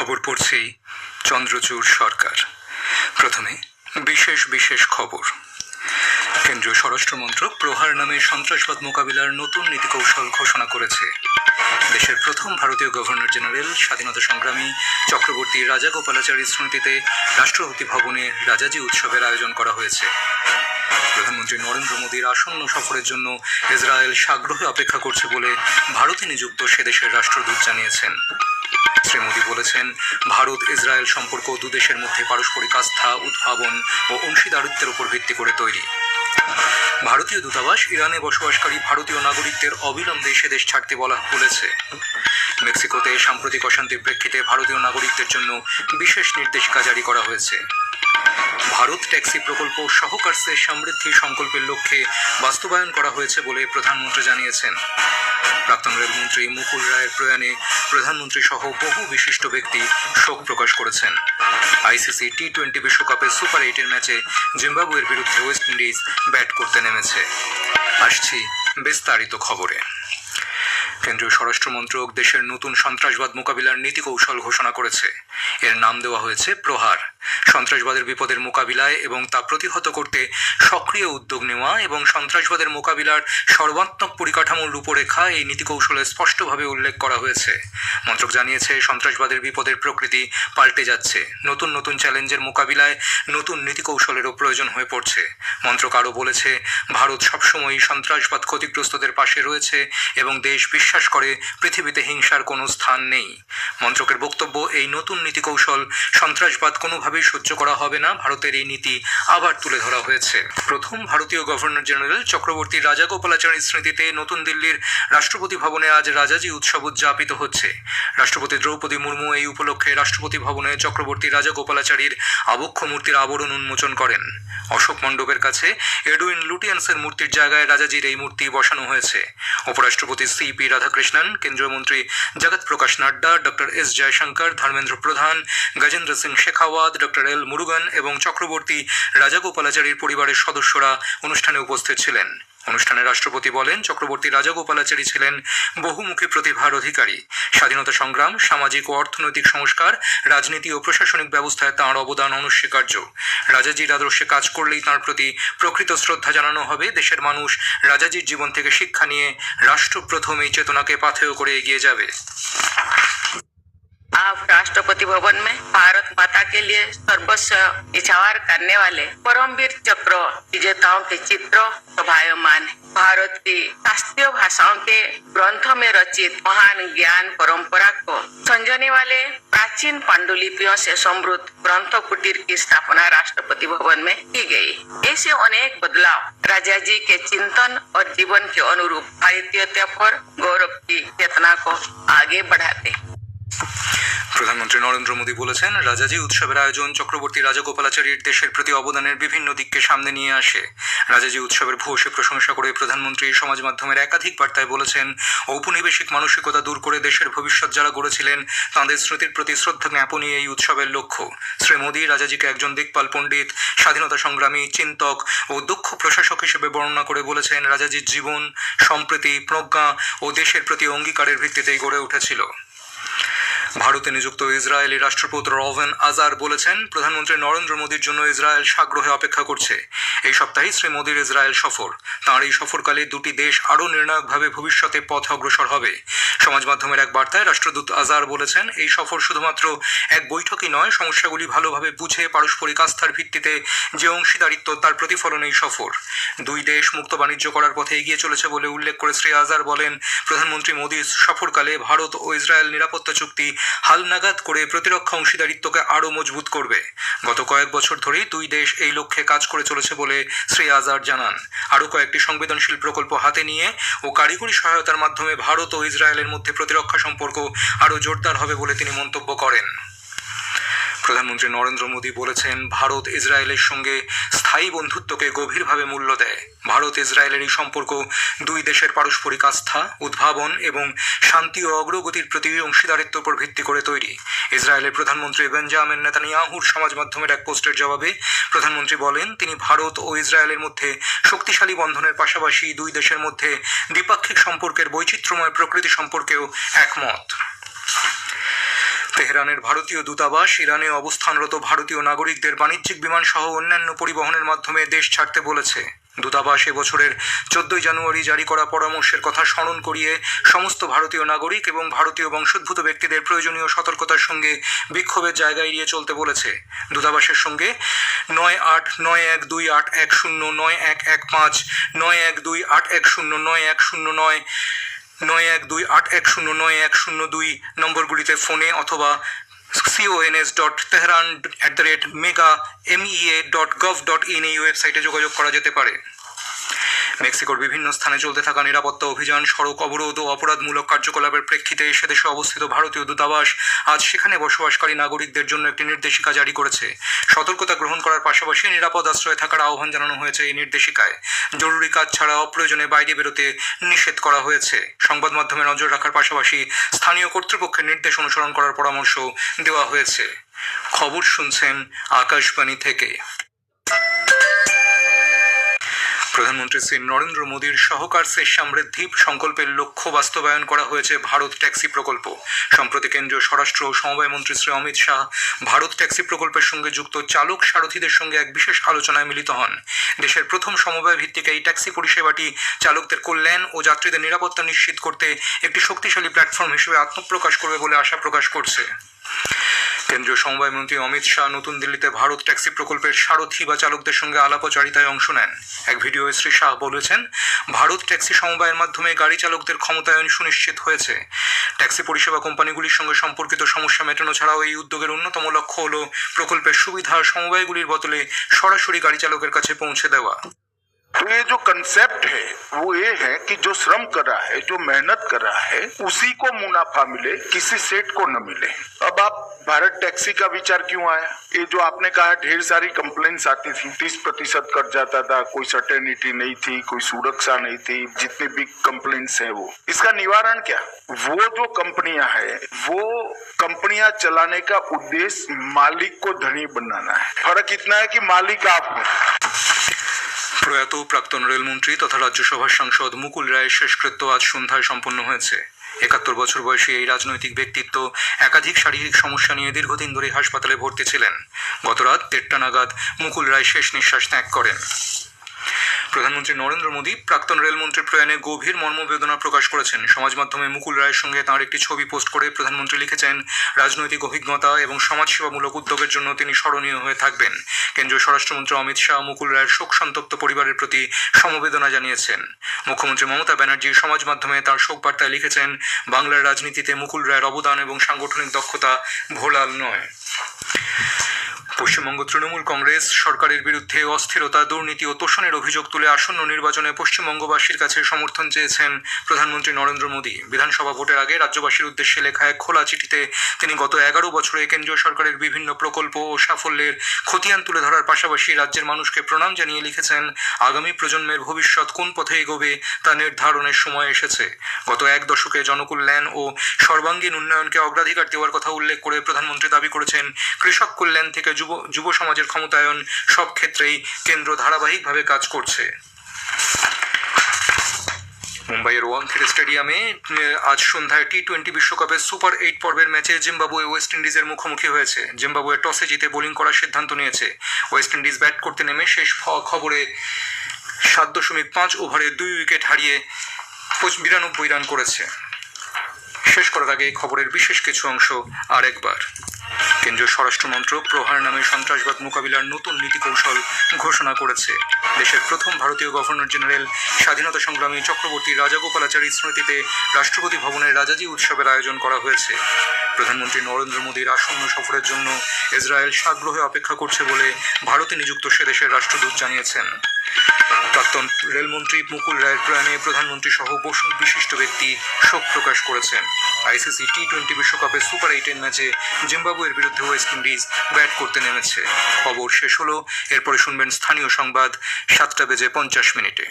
খবর পড়ছি চন্দ্রচূড় সরকার। প্রথমে বিশেষ খবর। কেন্দ্রীয় স্বরাষ্ট্র মন্ত্রক প্রহার নামে সন্ত্রাসবাদ মোকাবিলার নতুন নীতিকৌশল ঘোষণা করেছে। দেশের প্রথম ভারতীয় গভর্নর জেনারেল স্বাধীনতা সংগ্রামী চক্রবর্তী রাজাগোপালাচারীর স্মৃতিতে রাষ্ট্রপতি ভবনে রাজাজি উৎসবের আয়োজন করা হয়েছে। প্রধানমন্ত্রী নরেন্দ্র মোদীর আসন্ন সফরের জন্য ইসরায়েল সাগ্রহে অপেক্ষা করছে বলে ভারতে নিযুক্ত সে দেশের রাষ্ট্রদূত জানিয়েছেন। শ্রী মোদী বলেছেন, ভারত ইসরায়েল সম্পর্ক দুদেশের মধ্যে পারস্পরিক আস্থা, উদ্ভাবন ও অংশীদারিত্বের উপর ভিত্তি করে তৈরি। ভারতীয় দূতাবাস ইরানে বসবাসকারী ভারতীয় নাগরিকদের অবিলম্বে সে দেশ ছাড়তে বলেছে। মেক্সিকোতে সাম্প্রতিক অশান্তির প্রেক্ষিতে ভারতীয় নাগরিকদের জন্য বিশেষ নির্দেশিকা জারি করা হয়েছে। ভারত ট্যাক্সি প্রকল্প সহকার্যে সমৃদ্ধি সংকল্পের লক্ষ্যে বাস্তবায়ন করা হয়েছে বলে প্রধানমন্ত্রী জানিয়েছেন। প্রাক্তন রেলমন্ত্রী মুকুল রায়ের প্রয়াণে প্রধানমন্ত্রী সহ বহু বিশিষ্ট ব্যক্তি শোক প্রকাশ করেছেন। আইসিসি টি-20 বিশ্বকাপের সুপার 8-এর ম্যাচে জিম্বাবুয়ের বিরুদ্ধে ওয়েস্ট ইন্ডিজ ব্যাট করতে নেমেছে। আসছি বিস্তারিত খবরে। কেন্দ্রীয় স্বরাষ্ট্র মন্ত্রক দেশের নতুন সন্ত্রাসবাদ মোকাবিলার নীতি কৌশল ঘোষণা করেছে। এর নাম দেওয়া হয়েছে প্রহার। সন্ত্রাসবাদের বিপদের মোকাবিলায় এবং তা প্রতিহত করতে সক্রিয় উদ্যোগ নেওয়া এবং সন্ত্রাসবাদের মোকাবিলার সর্বাত্মক পরিকাঠামোর রূপরেখা এই নীতি কৌশলে স্পষ্টভাবে উল্লেখ করা হয়েছে। মন্ত্রক জানিয়েছে, সন্ত্রাসবাদের বিপদের প্রকৃতি পাল্টে যাচ্ছে। নতুন চ্যালেঞ্জের মোকাবিলায় নতুন নীতি কৌশলেরও প্রয়োজন হয়ে পড়ছে। মন্ত্রক আরও বলেছে, ভারত সবসময়ই সন্ত্রাসবাদ ক্ষতিগ্রস্তদের পাশে রয়েছে এবং দেশ বিশ্বাস করে পৃথিবীতে হিংসার কোনো স্থান নেই। মন্ত্রকের বক্তব্য, এই নতুন নীতি কৌশল সন্ত্রাসবাদ কোনোভাবেই সহ্য করা হবে না। ভারতের এই নীতি আবার তুলে ধরা হয়েছে। প্রথম ভারতীয় গভর্নর জেনারেল চক্রবর্তী রাজাগোপালাচারীর স্মৃতিতে নতুন দিল্লির রাষ্ট্রপতি ভবনে আজ রাজাজি উৎসব উদযাপিত হচ্ছে। রাষ্ট্রপতি দ্রৌপদী মুর্মু এই উপলক্ষে রাষ্ট্রপতি ভবনে চক্রবর্তী রাজাগোপালাচারীর আবক্ষ মূর্তির আবরণ উন্মোচন করেন। অশোক মণ্ডপের কাছে এডুইন লুটিয়ান্সের মূর্তির জায়গায় রাজাজির এই মূর্তি বসানো হয়েছে। উপরাষ্ট্রপতি সিপি রাধাকৃষ্ণন, কেন্দ্রীয় মন্ত্রী জগৎ প্রকাশ নাড্ডা, ডক্টর এস জয়শঙ্কর, ধর্মেন্দ্র প্রধান, গজেন্দ্র সিং শেখাওয়াত, ডক্টর এল মুরুগান এবং চক্রবর্তী রাজাগোপালাচারীর পরিবারের সদস্যরা অনুষ্ঠানে উপস্থিত ছিলেন। অনুষ্ঠানে রাষ্ট্রপতি বলেন, চক্রবর্তী রাজাগোপালাচারী ছিলেন বহুমুখী প্রতিভার অধিকারী। স্বাধীনতা সংগ্রাম, সামাজিক ও অর্থনৈতিক সংস্কার, রাজনীতি ও প্রশাসনিক ব্যবস্থায় তাঁর অবদান অনস্বীকার্য। রাজাজির আদর্শে কাজ করলেই তাঁর প্রতি প্রকৃত শ্রদ্ধা জানানো হবে। দেশের মানুষ রাজাজির জীবন থেকে শিক্ষা নিয়ে রাষ্ট্র প্রথম এই চেতনাকে পাথেয় করে এগিয়ে যাবে। आप राष्ट्रपति भवन में भारत माता के लिए सर्वस्व निछावर करने वाले परमवीर चक्र विजेताओं के चित्र शोभायमान है। भारत की शास्त्रीय भाषाओं के ग्रंथों में रचित महान ज्ञान परंपरा को संजोने वाले प्राचीन पांडुलिपियों से समृद्ध ग्रंथ कुटीर की स्थापना राष्ट्रपति भवन में की गई। ऐसे अनेक बदलाव राजा जी के चिंतन और जीवन के अनुरूप भारतीयता पर गौरव की चेतना को आगे बढ़ाते। প্রধানমন্ত্রী নরেন্দ্র মোদী বলেছেন, রাজাজি উৎসবের আয়োজন চক্রবর্তী রাজাগোপালাচারীর দেশের প্রতি অবদানের বিভিন্ন দিককে সামনে নিয়ে আসে। রাজাজি উৎসবের ভূয়সী প্রশংসা করে প্রধানমন্ত্রী সমাজ মাধ্যমের একাধিক বার্তায় বলেছেন, ঔপনিবেশিক মানসিকতা দূর করে দেশের ভবিষ্যৎ যারা গড়েছিলেন তাঁদের স্মৃতির প্রতি শ্রদ্ধা জ্ঞাপনই এই উৎসবের লক্ষ্য। শ্রী মোদী রাজাজিকে একজন দিকপাল পণ্ডিত, স্বাধীনতা সংগ্রামী, চিন্তক ও দক্ষ প্রশাসক হিসেবে বর্ণনা করে বলেছেন, রাজাজির জীবন সম্প্রীতি, প্রজ্ঞা ও দেশের প্রতি অঙ্গীকারের ভিত্তিতেই গড়ে উঠেছিল। ভারতে নিযুক্ত ইসরায়েলি রাষ্ট্রদূত রভেন আজার বলেছেন, প্রধানমন্ত্রী নরেন্দ্র মোদীর জন্য ইসরায়েল সাগ্রহে অপেক্ষা করছে। এই সপ্তাহে শ্রী মোদীর ইসরায়েল সফর। তাঁর এই সফরকালে দুটি দেশ আরও নির্ণায়কভাবে ভবিষ্যতে পথ অগ্রসর হবে। সমাজ মাধ্যমের এক বার্তায় রাষ্ট্রদূত আজার বলেছেন, এই সফর শুধুমাত্র এক বৈঠকই নয়, সমস্যাগুলি ভালোভাবে বুঝে পারস্পরিক আস্থার ভিত্তিতে যে অংশীদারিত্ব তার প্রতিফলন এই সফর। দুই দেশ মুক্ত বাণিজ্য করার পথে এগিয়ে চলেছে বলে উল্লেখ করে শ্রী আজার বলেন, প্রধানমন্ত্রী মোদীর সফরকালে ভারত ও ইসরায়েল নিরাপত্তা চুক্তি হালনাগাদ করে প্রতিরক্ষা অংশীদারিত্বকে আরও মজবুত করবে। গত কয়েক বছর ধরেই দুই দেশ এই লক্ষ্যে কাজ করে চলেছে বলে শ্রী আজার জানান। আরও কয়েকটি সংবেদনশীল প্রকল্প হাতে নিয়ে ও কারিগরি সহায়তার মাধ্যমে ভারত ও ইসরায়েলের মধ্যে প্রতিরক্ষা সম্পর্ক আরও জোরদার হবে বলে তিনি মন্তব্য করেন। প্রধানমন্ত্রী নরেন্দ্র মোদী বলেছেন, ভারত ইসরায়েলের সঙ্গে স্থায়ী বন্ধুত্বকে গভীরভাবে মূল্য দেয়। ভারত ইসরায়েলের এই সম্পর্ক দুই দেশের পারস্পরিক আস্থা, উদ্ভাবন এবং শান্তি ও অগ্রগতির প্রতি অংশীদারিত্বের উপর ভিত্তি করে তৈরি। ইসরায়েলের প্রধানমন্ত্রী বেঞ্জামিন নেতানিয়াহুর সমাজ মাধ্যমের এক পোস্টের জবাবে প্রধানমন্ত্রী বলেন, তিনি ভারত ও ইসরায়েলের মধ্যে শক্তিশালী বন্ধনের পাশাপাশি দুই দেশের মধ্যে দ্বিপাক্ষিক সম্পর্কের বৈচিত্র্যময় প্রকৃতি সম্পর্কেও একমত। তেহরানের ভারতীয় দূতাবাস ইরানে অবস্থানরত ভারতীয় নাগরিকদের বাণিজ্যিক বিমান সহ অন্যান্য পরিবহনের মাধ্যমে দেশ ছাড়তে বলেছে। দূতাবাস এবছরের 14 জানুয়ারি জারি করা পরামর্শের কথা স্মরণ করিয়ে সমস্ত ভারতীয় নাগরিক এবং ভারতীয় বংশোদ্ভূত ব্যক্তিদের প্রয়োজনীয় সতর্কতার সঙ্গে বিক্ষোভের জায়গা এড়িয়ে চলতে বলেছে। দূতাবাসের সঙ্গে 989128109115 9128109109 9128109102 নম্বরগুলিতে ফোনে অথবা cons.tehran@mega.gov.in এই ওয়েবসাইটে যোগাযোগ করা যেতে পারে। মেক্সিকোর বিভিন্ন স্থানে চলতে থাকা নিরাপত্তা অভিযান, সড়ক অবরোধ ও অপরাধমূলক কার্যকলাপের প্রেক্ষিতে সেদেশে অবস্থিত ভারতীয় দূতাবাস আজ সেখানে বসবাসকারী নাগরিকদের জন্য একটি নির্দেশিকা জারি করেছে। সতর্কতা গ্রহণ করার পাশাপাশি নিরাপদ আশ্রয়ে থাকার আহ্বান জানানো হয়েছে এই নির্দেশিকায়। জরুরি কাজ ছাড়া অপ্রয়োজনে বাইরে বেরোতে নিষেধ করা হয়েছে। সংবাদ মাধ্যমে নজর রাখার পাশাপাশি স্থানীয় কর্তৃপক্ষের নির্দেশ অনুসরণ করার পরামর্শ দেওয়া হয়েছে। খবর শুনছেন আকাশবাণী থেকে। প্রধানমন্ত্রী শ্রী নরেন্দ্র মোদীর সহকার সে সমৃদ্ধি সংকল্পের লক্ষ্য বাস্তবায়ন করা হয়েছে ভারত ট্যাক্সি প্রকল্প। সম্প্রতি কেন্দ্রীয় স্বরাষ্ট্র ও সমবায় মন্ত্রী শ্রী অমিত শাহ ভারত ট্যাক্সি প্রকল্পের সঙ্গে যুক্ত চালক সারথীদের সঙ্গে এক বিশেষ আলোচনায় মিলিত হন। দেশের প্রথম সমবায় ভিত্তিক এই ট্যাক্সি পরিষেবাটি চালকদের কল্যাণ ও যাত্রীদের নিরাপত্তা নিশ্চিত করতে একটি শক্তিশালী প্ল্যাটফর্ম হিসেবে আত্মপ্রকাশ করবে বলে আশা প্রকাশ করছে। কেন্দ্রীয় সমবায় মন্ত্রী অমিত শাহ নতুন দিল্লিতে ভারত ট্যাক্সি প্রকল্পের সারথী বা চালকদের সঙ্গে আলাপচারিতায় অংশ নেন। এক ভিডিওয়ে শ্রী শাহ বলেছেন, ভারত ট্যাক্সি সমবায়ের মাধ্যমে গাড়ি চালকদের ক্ষমতায়ন সুনিশ্চিত হয়েছে। ট্যাক্সি পরিষেবা কোম্পানিগুলির সঙ্গে সম্পর্কিত সমস্যা মেটানো ছাড়াও এই উদ্যোগের অন্যতম লক্ষ্য হল প্রকল্পের সুবিধা সমবায়গুলির বদলে সরাসরি গাড়ি চালকের কাছে পৌঁছে দেওয়া। तो ये जो कंसेप्ट है वो ये है कि जो श्रम कर रहा है, जो मेहनत कर रहा है, उसी को मुनाफा मिले, किसी सेठ को न मिले। अब आप भारत टैक्सी का विचार क्यों आया? ये जो आपने कहा ढेर सारी कंप्लेंट्स आती थी, 30% कट जाता था, कोई सर्टेनिटी नहीं थी, कोई सुरक्षा नहीं थी, जितनी भी कंप्लेंट्स है वो, इसका निवारण क्या? वो जो कंपनियां है वो कंपनियां चलाने का उद्देश्य मालिक को धनी बनाना है। फर्क इतना है कि मालिक आप हो। প্রয়াত প্রাক্তন রেলমন্ত্রী তথা রাজ্যসভার সাংসদ মুকুল রায়ের শেষকৃত্য আজ সন্ধ্যায় সম্পন্ন হয়েছে। 71 বছর বয়সী এই রাজনৈতিক ব্যক্তিত্ব একাধিক শারীরিক সমস্যা নিয়ে দীর্ঘদিন ধরে হাসপাতালে ভর্তি ছিলেন। গতরাত 1টা নাগাদ মুকুল রায় শেষ নিঃশ্বাস ত্যাগ করেন। প্রধানমন্ত্রী নরেন্দ্র মোদী প্রাক্তন রেলমন্ত্রীর প্রয়াণে গভীর মর্মবেদনা প্রকাশ করেছেন। সমাজ মাধ্যমে মুকুল রায়ের সঙ্গে তাঁর একটি ছবি পোস্ট করে প্রধানমন্ত্রী লিখেছেন, রাজনৈতিক অভিজ্ঞতা এবং সমাজসেবামূলক উদ্যোগের জন্য তিনি স্মরণীয় হয়ে থাকবেন। কেন্দ্রীয় স্বরাষ্ট্রমন্ত্রী অমিত শাহ মুকুল রায়ের শোক সন্তপ্ত পরিবারের প্রতি সমবেদনা জানিয়েছেন। মুখ্যমন্ত্রী মমতা ব্যানার্জি সমাজ মাধ্যমে তাঁর শোক বার্তায় লিখেছেন, বাংলার রাজনীতিতে মুকুল রায়ের অবদান এবং সাংগঠনিক দক্ষতা ভোলাল নয়। পশ্চিমবঙ্গ তৃণমূল কংগ্রেস সরকারের বিরুদ্ধে অস্থিরতা, দুর্নীতি ও তোষণের অভিযোগ তুলে আসন্ন নির্বাচনে পশ্চিমবঙ্গবাসীর কাছে সমর্থন চেয়েছেন প্রধানমন্ত্রী নরেন্দ্র মোদী। বিধানসভা ভোটের আগে রাজ্যবাসীর উদ্দেশ্যে লেখা এক খোলা চিঠিতে তিনি গত 11 বছরে কেন্দ্রীয় সরকারের বিভিন্ন প্রকল্প ও সাফল্যের খতিয়ান তুলে ধরার পাশাপাশি রাজ্যের মানুষকে প্রণাম জানিয়ে লিখেছেন, আগামী প্রজন্মের ভবিষ্যৎ কোন পথে এগোবে তা নির্ধারণের সময় এসেছে। গত 1 দশকে জনকল্যাণ ও সর্বাঙ্গীন উন্নয়নকে অগ্রাধিকার দেওয়ার কথা উল্লেখ করে প্রধানমন্ত্রী দাবি করেছেন, কৃষক কল্যাণ থেকে যুব সমাজের ক্ষমতায়ন সব ক্ষেত্রেই কেন্দ্র ধারাবাহিকভাবে কাজ করছে। মুম্বাইয়ের ওয়ানখেড়ে স্টেডিয়ামে আজ সন্ধ্যায় টি-20 বিশ্বকাপের সুপার 8 পর্বের ম্যাচে জিম্বাবুয়ে ওয়েস্ট ইন্ডিজের মুখোমুখি হয়েছে। জিম্বাবুয়ে টসে জিতে বোলিং করার সিদ্ধান্ত নিয়েছে। ওয়েস্ট ইন্ডিজ ব্যাট করতে নেমে শেষ খবরে 7.5 ওভারে 2 উইকেট হারিয়ে 92 রান করেছে। শেষ করার আগে খবরের বিশেষ কিছু অংশ আরেকবার। কেন্দ্রীয় স্বরাষ্ট্র মন্ত্রক প্রহার নামে সন্ত্রাসবাদ মোকাবিলার নতুন নীতি কৌশল ঘোষণা করেছে। দেশের প্রথম ভারতীয় গভর্নর জেনারেল স্বাধীনতা সংগ্রামী চক্রবর্তী রাজাগোপালাচারীর স্মৃতিতে রাষ্ট্রপতি ভবনের রাজাজি উৎসবের আয়োজন করা হয়েছে। প্রধানমন্ত্রী নরেন্দ্র মোদীর আসন্ন সফরের জন্য ইসরায়েল সাগ্রহে অপেক্ষা করছে বলে ভারতে নিযুক্ত সে দেশের রাষ্ট্রদূত জানিয়েছেন। প্রাক্তন রেলমন্ত্রী মুকুল রায়ের প্রয়াণে প্রধানমন্ত্রী সহ বহু বিশিষ্ট ব্যক্তি শোক প্রকাশ করেছেন। আইসিসি টি-20 বিশ্বকাপের সুপার 8 ম্যাচে জিম্বাবুয়ের বিরুদ্ধে ওয়েস্ট ইন্ডিজ ব্যাট করতে নেমেছে। খবর শেষ হলো। এরপরে শুনবেন স্থানীয় সংবাদ 7টা বেজে 50 মিনিটে।